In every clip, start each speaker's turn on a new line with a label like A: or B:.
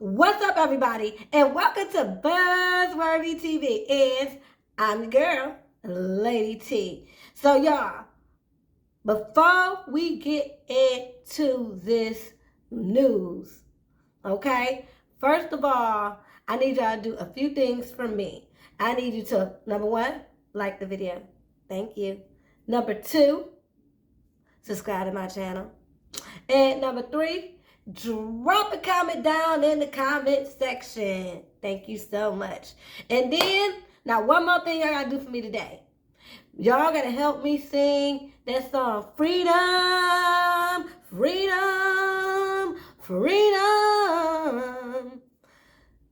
A: What's up, everybody, and welcome to Buzzworthy TV. And I'm the girl, Lady T. So, y'all, before we get into this news, okay, first of all, I need y'all to do a few things for me. I need you to, number one, like the video. Thank you. Number two, subscribe to my channel. And number three, drop a comment down in the comment section. Thank you so much. And then, now one more thing y'all gotta do for me today. Y'all gotta help me sing that song, Freedom, Freedom, Freedom.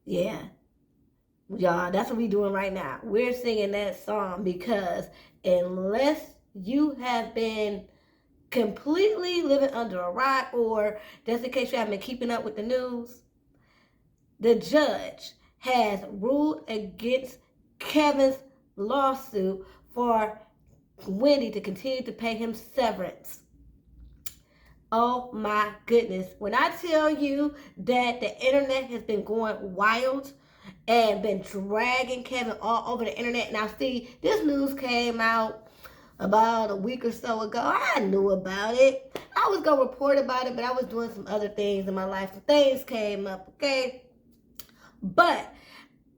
A: Yeah. Y'all, that's what we doing right now. We're singing that song because unless you have been completely living under a rock, or just in case you haven't been keeping up with the news, the judge has ruled against Kevin's lawsuit for Wendy to continue to pay him severance. Oh my goodness. When I tell you that the internet has been going wild and been dragging Kevin all over the internet. Now see, this news came out about a week or so ago. I knew about it. I was going to report about it, but I was doing some other things in my life. Some things came up, okay? But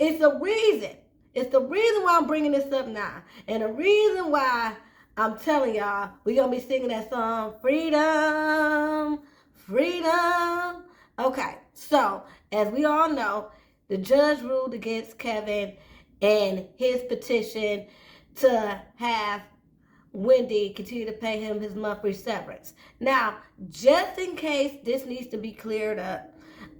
A: it's a reason. It's the reason why I'm bringing this up now. And the reason why I'm telling y'all we're going to be singing that song, Freedom, Freedom. Okay, so as we all know, the judge ruled against Kevin and his petition to have Wendy continue to pay him his monthly severance. Now, just in case this needs to be cleared up,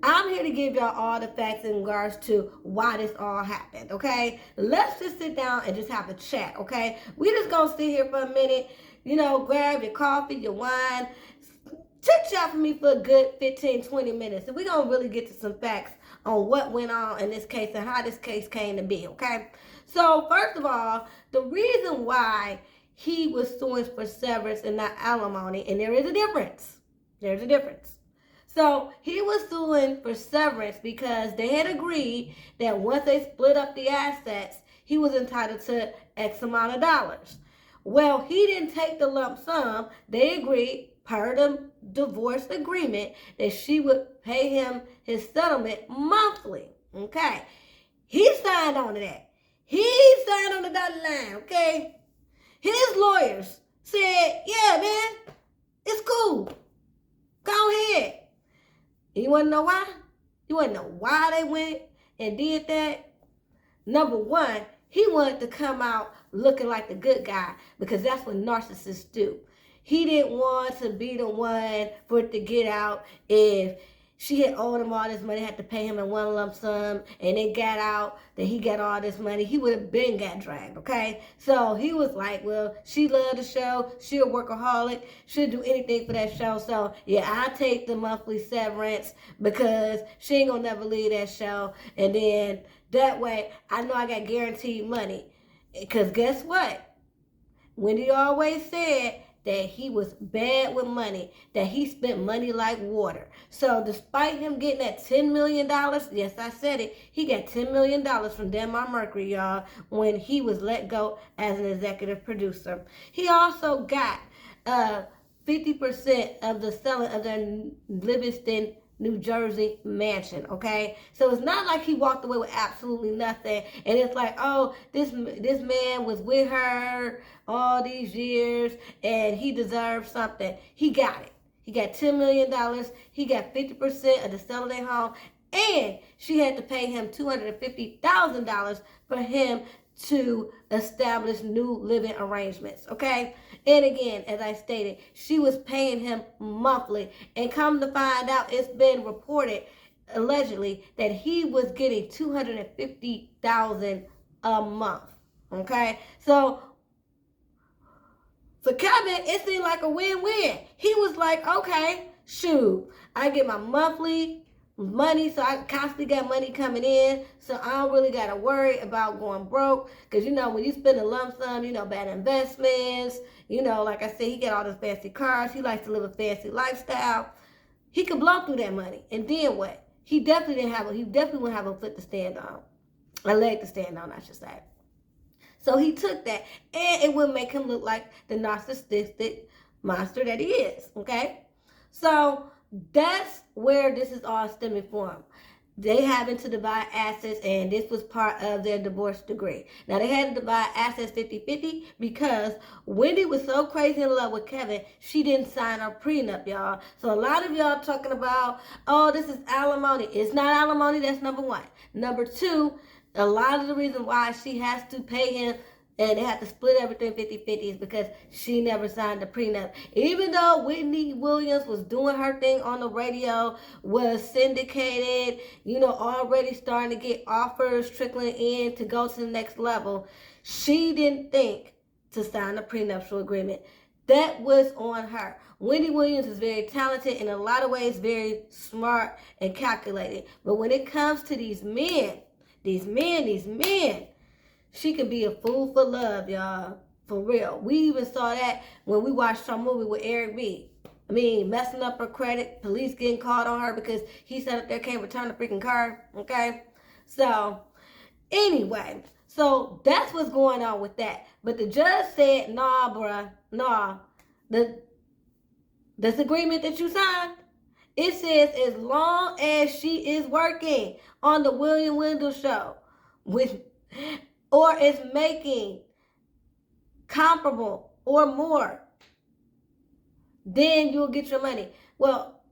A: I'm here to give y'all all the facts in regards to why this all happened, okay? Let's just sit down and just have a chat, okay? We just gonna sit here for a minute, grab your coffee, your wine, chit-chat for me for a good 15, 20 minutes. And we're gonna really get to some facts on what went on in this case and how this case came to be, okay? So, first of all, the reason why he was suing for severance and not alimony, and there is a difference. There's a difference. So he was suing for severance because they had agreed that once they split up the assets, he was entitled to X amount of dollars. Well, he didn't take the lump sum. They agreed, per the divorce agreement, that she would pay him his settlement monthly. Okay. He signed on to that. He signed on the dotted line, okay? His lawyers said, yeah, man, it's cool. Go ahead. And you want to know why? You want to know why they went and did that? Number one, he wanted to come out looking like the good guy because that's what narcissists do. He didn't want to be the one for it to get out if she had owed him all this money, had to pay him in one lump sum, and it got out that he got all this money. He would have been got dragged, okay? So he was like, well, she loved the show. She a workaholic. She'll do anything for that show. So, yeah, I'll take the monthly severance because she ain't going to never leave that show. And then that way, I know I got guaranteed money. Because guess what? Wendy always said that he was bad with money, that he spent money like water. So despite him getting that $10 million, yes, I said it, he got $10 million from Denmark Mercury, y'all, when he was let go as an executive producer. He also got 50% of the selling of their Livingston, New Jersey mansion, okay? So it's not like he walked away with absolutely nothing, and it's like, oh, this man was with her all these years, and he deserves something. He got it. He got $10 million. He got 50% of the sale of their home, and she had to pay him $250,000 for him to establish new living arrangements, okay? And again, as I stated, she was paying him monthly. And come to find out, it's been reported allegedly that he was getting $250,000 a month. Okay, so for Kevin, it seemed like a win-win. He was like, okay, shoot, I get my monthly money, so I constantly got money coming in, so I don't really got to worry about going broke. Because, when you spend a lump sum, bad investments, like I said, he got all those fancy cars. He likes to live a fancy lifestyle. He could blow through that money. And then what? He definitely wouldn't have a foot to stand on. A leg to stand on, I should say. So he took that, and it would make him look like the narcissistic monster that he is, okay? So that's where this is all stemming from. They having to divide assets, and this was part of their divorce decree. Now, they had to divide assets 50-50 because Wendy was so crazy in love with Kevin, she didn't sign her prenup, y'all. So a lot of y'all talking about, oh, this is alimony. It's not alimony. That's number one. Number two, a lot of the reason why she has to pay him and they have to split everything 50-50 is because she never signed the prenup. Even though Whitney Williams was doing her thing on the radio, was syndicated, already starting to get offers trickling in to go to the next level, she didn't think to sign a prenuptial agreement. That was on her. Wendy Williams is very talented, in a lot of ways very smart and calculated. But when it comes to these men, she could be a fool for love, y'all. For real. We even saw that when we watched some movie with Eric B. Messing up her credit, police getting called on her because he said up there can't return the freaking car. Okay? So, anyway. So, that's what's going on with that. But the judge said, nah, bruh. Nah. This agreement that you signed, it says as long as she is working on the William Wendell show or is making comparable or more, then you'll get your money. Well,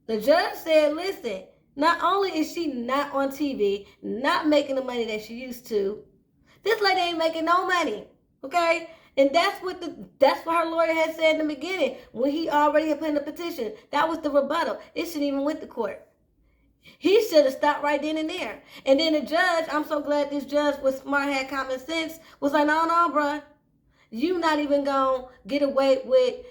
A: the judge said, listen, not only is she not on TV, not making the money that she used to, this lady ain't making no money, okay? And that's what her lawyer had said in the beginning when he already had put in the petition. That was the rebuttal. It shouldn't even went to court. He should have stopped right then and there. And then the judge, I'm so glad this judge was smart, had common sense, was like, no, bruh. You not even going to get away with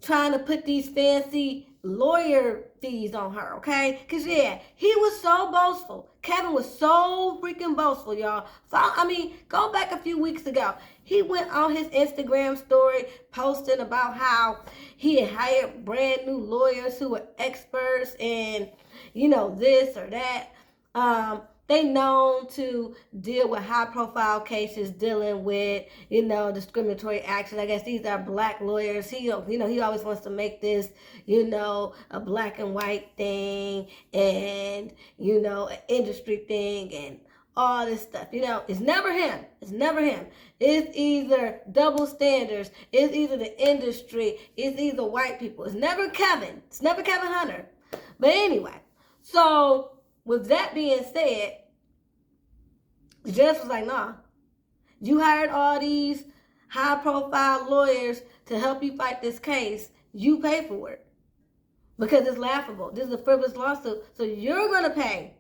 A: trying to put these fancy lawyer fees on her, okay? Because, yeah, he was so boastful. Kevin was so freaking boastful, y'all. Go back a few weeks ago. He went on his Instagram story posting about how he had hired brand new lawyers who were experts in, this or that. They known to deal with high-profile cases dealing with, discriminatory action. I guess these are black lawyers. He always wants to make this, a black and white thing and, an industry thing and all this stuff. It's never him. It's either double standards. It's either the industry. It's either white people. It's never Kevin. It's never Kevin Hunter. But anyway, so with that being said, the judge was like, nah, you hired all these high-profile lawyers to help you fight this case. You pay for it because it's laughable. This is a frivolous lawsuit, so you're going to pay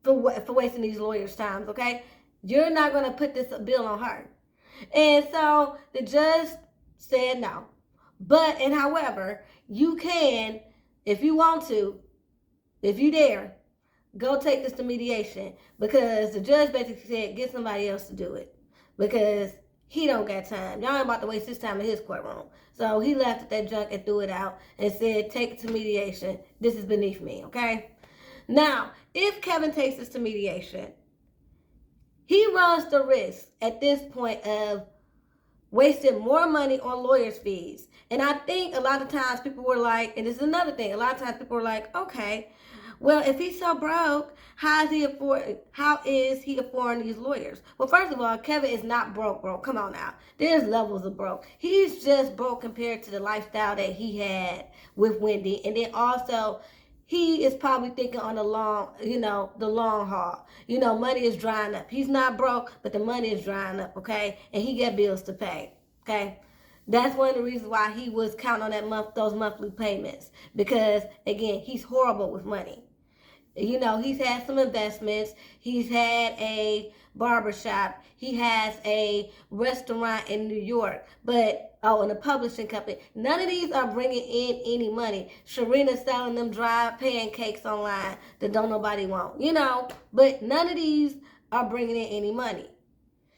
A: for wasting these lawyers' times, okay? You're not going to put this bill on her. And so the judge said no. But, and however, you can, if you want to, if you dare, go take this to mediation, because the judge basically said, get somebody else to do it because he don't got time. Y'all ain't about to waste his time in his courtroom. So he left at that junk and threw it out and said, take it to mediation. This is beneath me, okay? Now, if Kevin takes this to mediation, he runs the risk at this point of wasting more money on lawyers' fees. And I think a lot of times people were like, and this is another thing, a lot of times people were like, okay, well, if he's so broke, how is he affording these lawyers? Well, first of all, Kevin is not broke. Come on now. There's levels of broke. He's just broke compared to the lifestyle that he had with Wendy. And then also, he is probably thinking on the long haul. Money is drying up. He's not broke, but the money is drying up, okay? And he got bills to pay, okay? That's one of the reasons why he was counting on those monthly payments. Because, again, he's horrible with money. You know, he's had some investments. He's had a barbershop. He has a restaurant in New York. But, oh, and a publishing company. None of these are bringing in any money. Sharena's selling them dry pancakes online that don't nobody want. You know, but none of these are bringing in any money.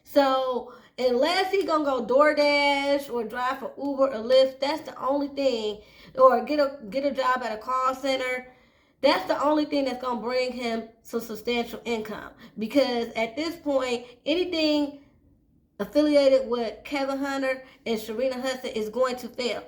A: So unless he gonna go DoorDash or drive for Uber or Lyft, that's the only thing, or get a job at a call center. That's the only thing that's gonna bring him some substantial income. Because at this point, anything affiliated with Kevin Hunter and Sharina Hudson is going to fail.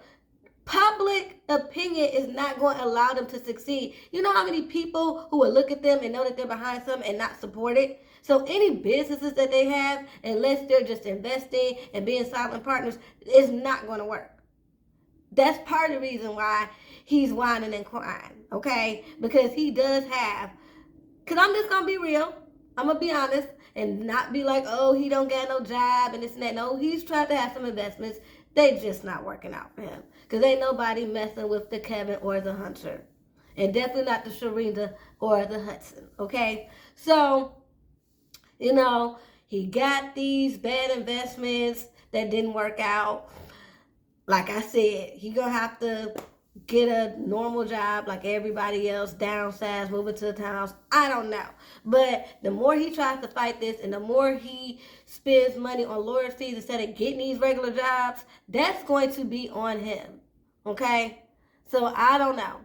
A: Public opinion is not going to allow them to succeed. You know how many people who will look at them and know that they're behind something and not support it? So any businesses that they have, unless they're just investing and being silent partners, is not going to work. That's part of the reason why he's whining and crying, okay? Because he does have, because I'm just going to be real. I'm going to be honest and not be like, oh, he don't got no job and this and that. No, he's tried to have some investments. They just not working out for him. Because ain't nobody messing with the Kevin or the Hunter. And definitely not the Sharina or the Hudson, okay? So, you know, he got these bad investments that didn't work out. Like I said, he gonna have to get a normal job like everybody else, downsize, moving to the townhouse. I don't know. But the more he tries to fight this and the more he spends money on lawyer fees instead of getting these regular jobs, that's going to be on him. Okay? So I don't know.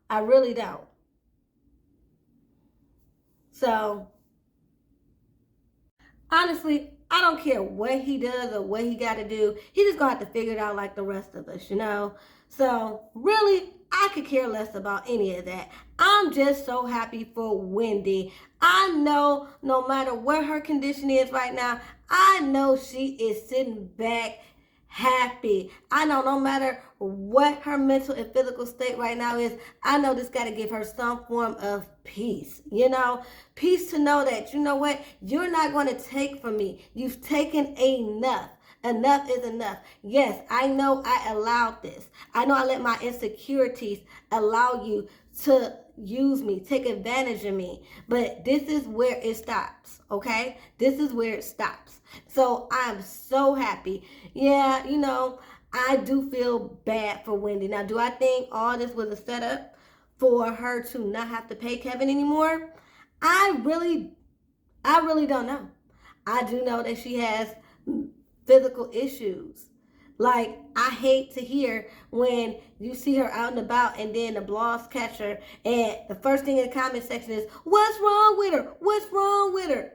A: I really don't. So honestly, I don't care what he does or what he got to do. He just gonna have to figure it out like the rest of us, you know? So really, I could care less about any of that. I'm just so happy for Wendy. I know no matter what her condition is right now, I know she is sitting back happy. I know no matter what her mental and physical state right now is, I know this got to give her some form of peace. You know, peace to know that, you know what, you're not going to take from me. You've taken enough. Enough is enough. Yes, I know I allowed this. I know I let my insecurities allow you to use me, take advantage of me. But this is where it stops, okay? This is where it stops. So I'm so happy. Yeah, you know, I do feel bad for Wendy. Now, do I think all this was a setup for her to not have to pay Kevin anymore? I really don't know. I do know that she has physical issues. Like, I hate to hear when you see her out and about and then the blogs catch her and the first thing in the comment section is, what's wrong with her? What's wrong with her?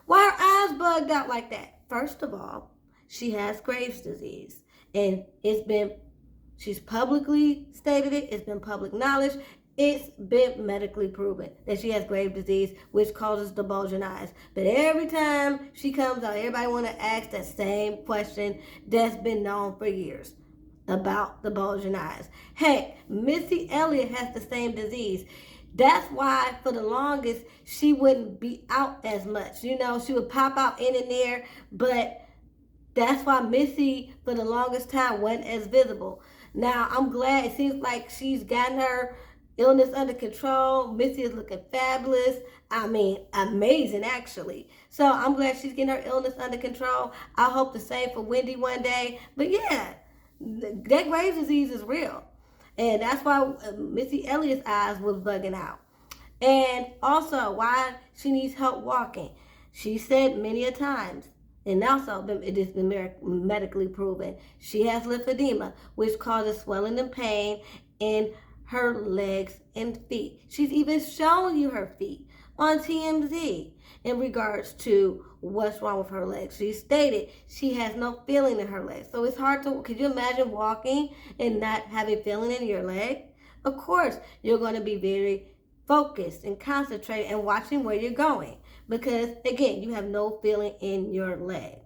A: Why her eyes bugged out like that? First of all, she has Graves' disease. And she's publicly stated it. It's been public knowledge. It's been medically proven that she has Graves' disease, which causes the bulging eyes. But every time she comes out, everybody want to ask that same question that's been known for years about the bulging eyes. Heck, Missy Elliott has the same disease. That's why, for the longest, she wouldn't be out as much. You know, she would pop out in and there, but that's why Missy, for the longest time, wasn't as visible. Now, I'm glad it seems like she's gotten her illness under control. Missy is looking fabulous. I mean, amazing, actually. So I'm glad she's getting her illness under control. I hope the same for Wendy one day. But yeah, that Graves' disease is real. And that's why Missy Elliott's eyes was bugging out. And also, why she needs help walking. She said many a times, and also it has been medically proven, she has lymphedema, which causes swelling and pain in her legs and feet. She's even shown you her feet on TMZ in regards to what's wrong with her legs. She stated she has no feeling in her legs. So it's hard to, could you imagine walking and not having feeling in your leg? Of course, you're going to be very focused and concentrated and watching where you're going. Because, again, you have no feeling in your leg.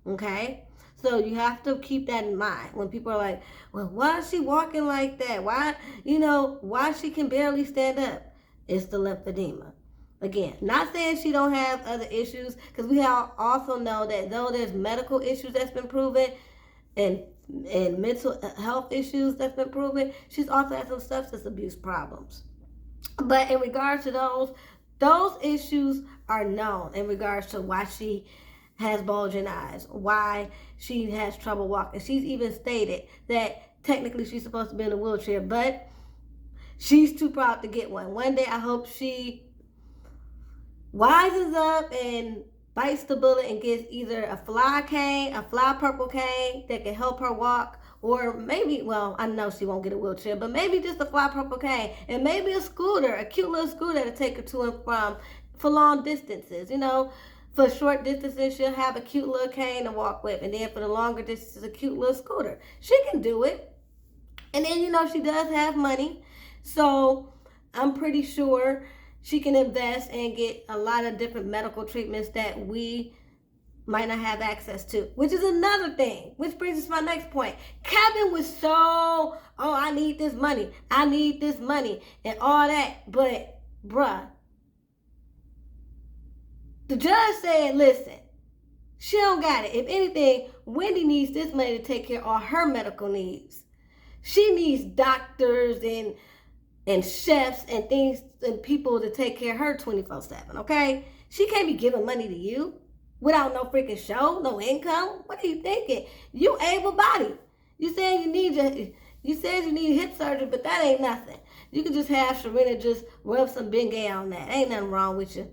A: Okay? So you have to keep that in mind when people are like, well, why is she walking like that? Why she can barely stand up? It's the lymphedema. Again, not saying she don't have other issues, because we also know that though there's medical issues that's been proven and mental health issues that's been proven, she's also had some substance abuse problems. But in regards to those issues are known in regards to why she has bulging eyes, why she has trouble walking. She's even stated that technically she's supposed to be in a wheelchair, but she's too proud to get one. One day I hope she wisens up and bites the bullet and gets either a fly cane, a fly purple cane that can help her walk, or maybe, well, I know she won't get a wheelchair, but maybe just a fly purple cane, and maybe a scooter, a cute little scooter to take her to and from for long distances. For short distances, she'll have a cute little cane to walk with, and then for the longer distances, a cute little scooter. She can do it. And then, she does have money, so I'm pretty sure she can invest and get a lot of different medical treatments that we might not have access to, which is another thing, which brings us to my next point. Kevin was so, I need this money, and all that, but bruh, the judge said, listen, she don't got it. If anything, Wendy needs this money to take care of all her medical needs. She needs doctors and chefs and things and people to take care of her 24/7, okay? She can't be giving money to you without no freaking show, no income. What are you thinking? You able-bodied. You said you need hip surgery, but that ain't nothing. You can just have Sharina just rub some Bengay on that. Ain't nothing wrong with you.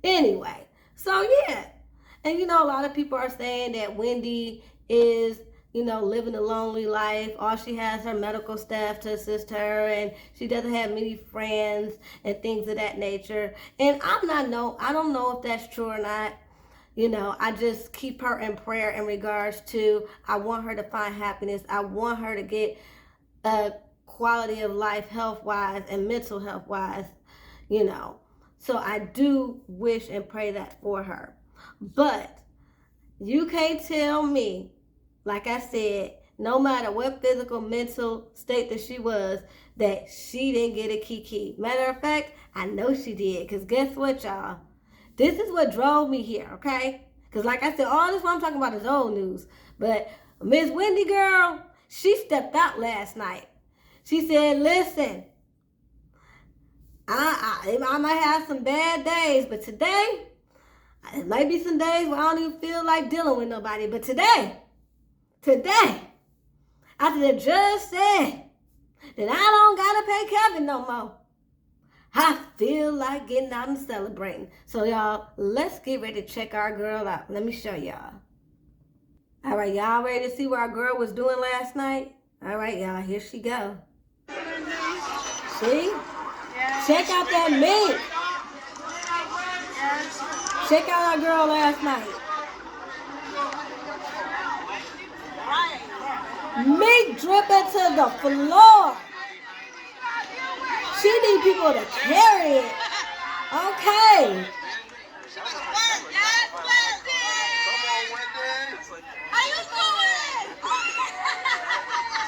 A: Anyway, so yeah. And a lot of people are saying that Wendy is living a lonely life. All she has her medical staff to assist her, and she doesn't have many friends and things of that nature. And I don't know if that's true or not. I just keep her in prayer in regards to, I want her to find happiness. I want her to get a quality of life health-wise and mental health-wise, So I do wish and pray that for her. But you can't tell me, like I said, no matter what physical, mental state that she was, that she didn't get a Kiki. Matter of fact, I know she did. Because guess what, y'all? This is what drove me here, okay? Because like I said, all this what I'm talking about is old news. But Miss Wendy girl, she stepped out last night. She said, listen, I might have some bad days, but today, it might be some days where I don't even feel like dealing with nobody. But today, after the judge said that I don't gotta pay Kevin no more, I feel like getting out and celebrating. So y'all, let's get ready to check our girl out. Let me show y'all. All right, y'all ready to see what our girl was doing last night? All right, y'all, here she go. See? Check out that mink. Check out our girl last night. Mink dripping to the floor. She need people to carry it. Okay.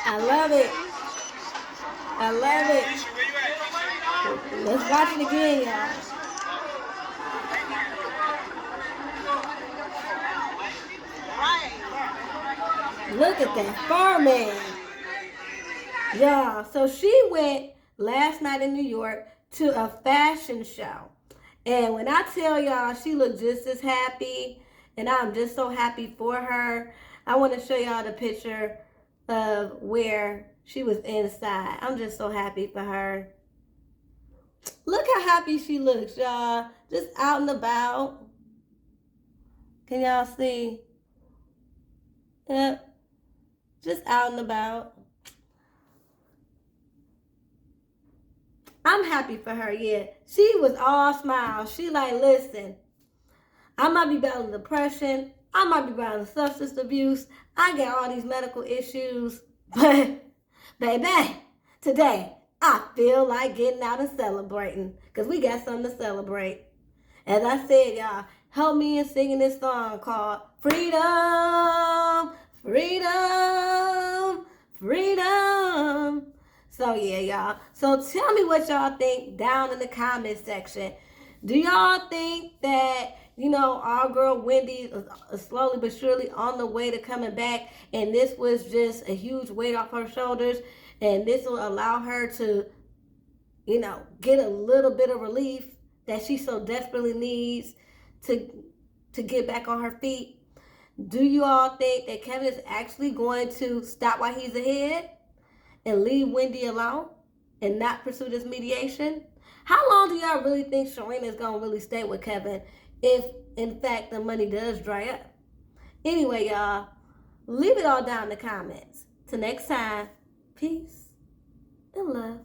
A: I love it. I love it. Let's watch it again, y'all. Look at that fireman. Y'all, so she went last night in New York to a fashion show. And when I tell y'all, she looked just as happy, and I'm just so happy for her. I want to show y'all the picture of where she was inside. I'm just so happy for her. Look how happy she looks, y'all. Just out and about. Can y'all see? Yep. Just out and about. I'm happy for her, yeah. She was all smiles. She like, listen, I might be battling depression. I might be battling substance abuse. I got all these medical issues. But, baby, today, I feel like getting out and celebrating. Because we got something to celebrate. As I said, y'all, help me in singing this song called Freedom, Freedom, Freedom. So, yeah, y'all. So, tell me what y'all think down in the comment section. Do y'all think that, our girl Wendy is slowly but surely on the way to coming back, and this was just a huge weight off her shoulders, and this will allow her to, get a little bit of relief that she so desperately needs to get back on her feet? Do you all think that Kevin is actually going to stop while he's ahead and leave Wendy alone and not pursue this mediation? How long do y'all really think Sharina is going to really stay with Kevin if, in fact, the money does dry up? Anyway, y'all, leave it all down in the comments. Till next time, peace and love.